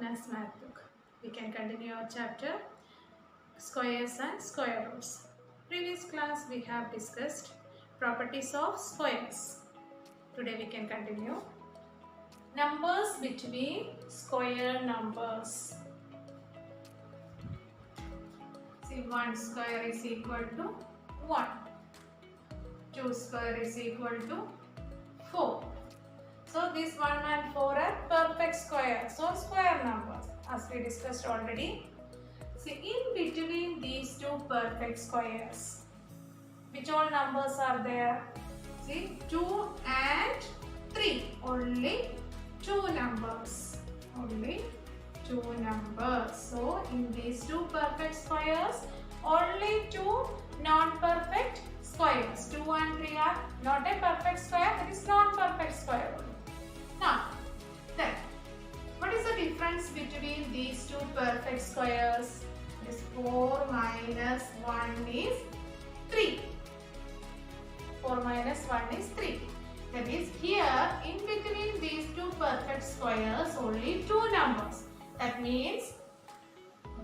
Maths Math book. We can continue our chapter Squares and Square Roots. Previous class we have discussed properties of squares. Today we can continue numbers between square numbers. See, 1 square is equal to 1. 2 square is equal to 4. So this 1 and 4 are perfect squares, so square numbers as we discussed already. See, in between these two perfect squares, which all numbers are there? See, 2 and 3, only 2 numbers. Only 2 numbers. So in these two perfect squares, only 2 non-perfect squares. 2 and 3 are not a perfect square, that is non-perfect square only. Now, then, what is the difference between these two perfect squares? It is 4 minus 1 is 3. 4 minus 1 is 3. That is, here in between these two perfect squares, only 2 numbers. That means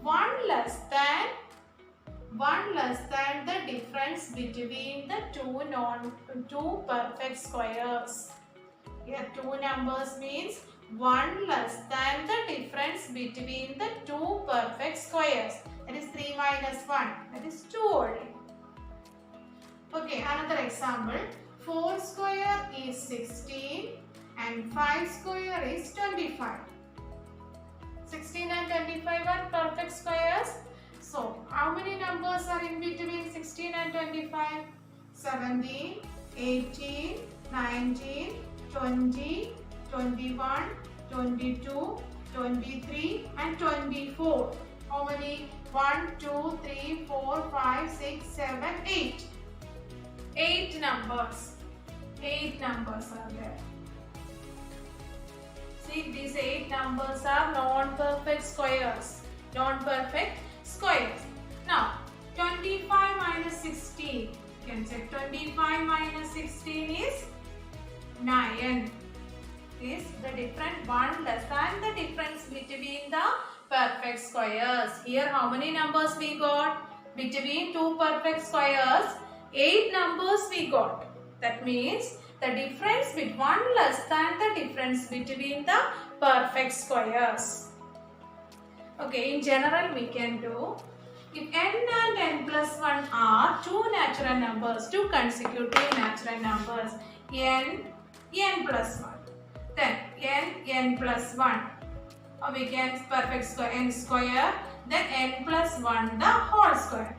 1 less than the difference between the two perfect squares. Here 2 numbers means 1 less than the difference between the two perfect squares. That is 3 minus 1. That is 2 only. Okay, another example. 4 square is 16 and 5 square is 25. 16 and 25 are perfect squares. So, how many numbers are in between 16 and 25? 17, 18, 19, 20, 21, 22, 23 and 24. How many? 1, 2, 3, 4, 5, 6, 7, 8. 8 numbers. 8 numbers are there. See, these 8 numbers are non-perfect squares. Non-perfect squares. Now, 25 minus 16. You can say 25 minus 16 is 9. Is the different one less than the difference between the perfect squares. Here how many numbers we got? Between two perfect squares, 8 numbers we got. That means the difference between 1 less than the difference between the perfect squares. Okay, in general we can do, if n and n plus 1 are two natural numbers, two consecutive natural numbers, n plus 1, then n plus 1, or we can perfect square n square, then n plus 1 the whole square.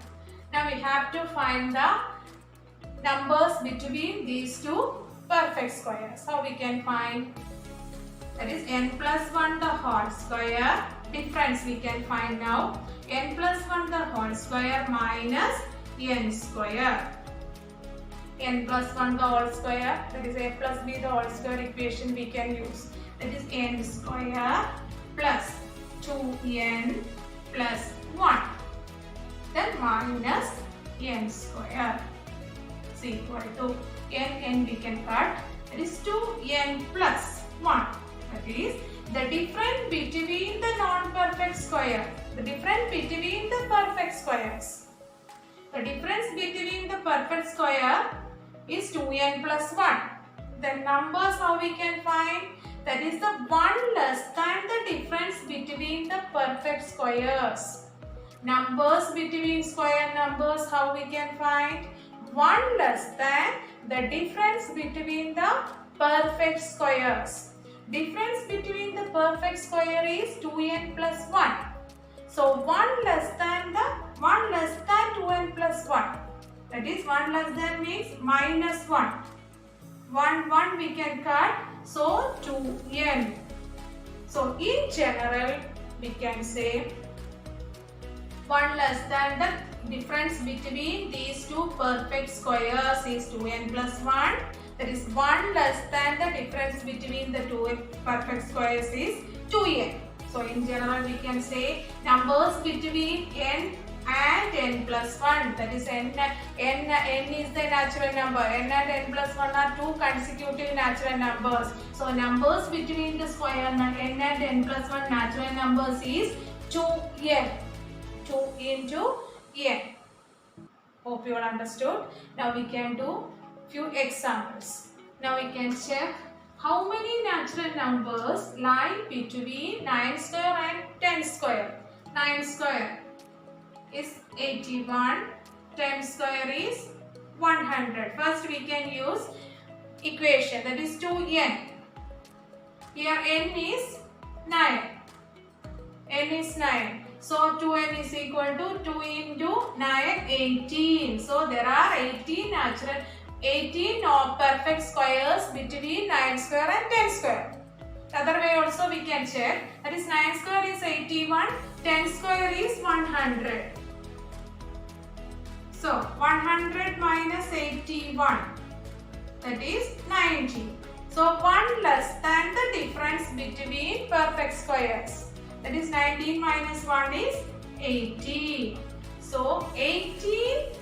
Now we have to find the numbers between these two perfect squares. How we can find? That is n plus 1 the whole square. Difference we can find now. N plus 1 the whole square minus n square. N plus 1 the whole square, that is a plus b the whole square equation we can use. That is n square plus 2n plus 1. Then minus n square is equal to n we can cut. That is 2n plus 1. That is the difference between the non-perfect square. The difference between the perfect squares. The difference between the perfect square is 2n plus 1. The numbers how we can find? That is the 1 less than the difference between the perfect squares. Numbers between square numbers how we can find? 1 less than the difference between the perfect squares. Difference between the perfect square is 2n plus 1. So 1 less than 2n plus 1. That is 1 less than means minus 1. 1 we can cut. So 2n. So in general we can say 1 less than the difference between these two perfect squares is 2n plus 1. That is 1 less than the difference between the two perfect squares is 2n. So in general we can say numbers between n and n plus 1. That is n is the natural number. N and n plus 1 are two consecutive natural numbers. So numbers between the square n and n plus 1 natural numbers is 2n. 2 into n. Hope you all understood. Now we can do few examples. Now we can check how many natural numbers lie between 9 square and 10 square. 9 square is 81, 10 square is 100. First we can use equation, that is 2n. Here n is 9. N is 9. So 2n is equal to 2 into 9, 18. So there are 18 perfect squares between 9 square and 10 square. The other way also we can check. That is 9 square is 81, 10 square is 100. So 100 minus 81, that is 90. So 1 less than the difference between perfect squares. That is 19 minus 1 is 18. So 18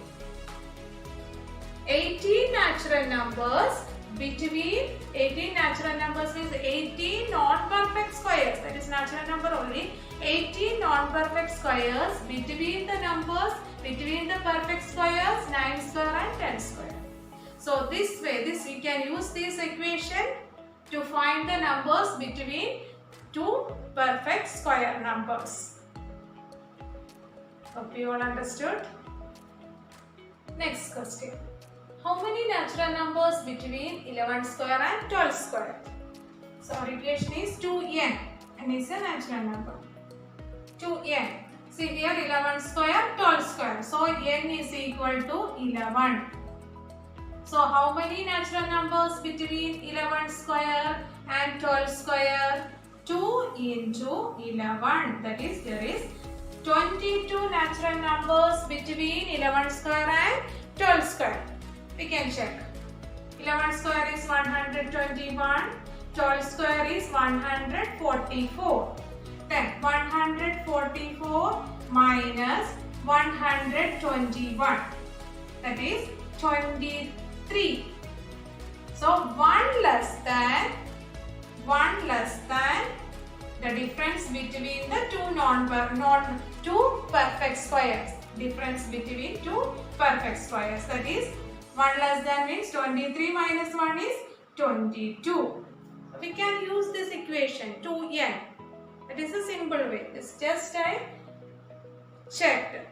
natural numbers between 18 natural numbers means 18 non-perfect squares. That is natural number only. 18 non-perfect squares between the numbers between the perfect squares 9 square and 10 square. So this way, we can use this equation to find the numbers between two perfect square numbers. Hope you all understood. Next question. How many natural numbers between 11 square and 12 square? So our equation is 2n. N is a natural number. 2n. See here 11 square, 12 square. So n is equal to 11. So how many natural numbers between 11 square and 12 square? 2 into 11. That is, there is 22 natural numbers between 11 square and 12 square. We can check. 11 square is 121. 12 square is 144. Then 144 minus 121. That is 23. So 1 less than the difference between the two perfect squares. Difference between two perfect squares. That is 1 less than means 23 minus 1 is 22. We can use this equation 2n. It is a simple way. It's just I checked.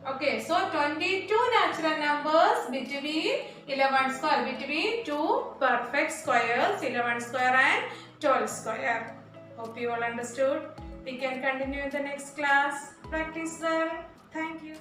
Okay, so 22 natural numbers between 11 square, between two perfect squares, 11 square and 12 square. Hope you all understood. We can continue in the next class. Practice well. Thank you.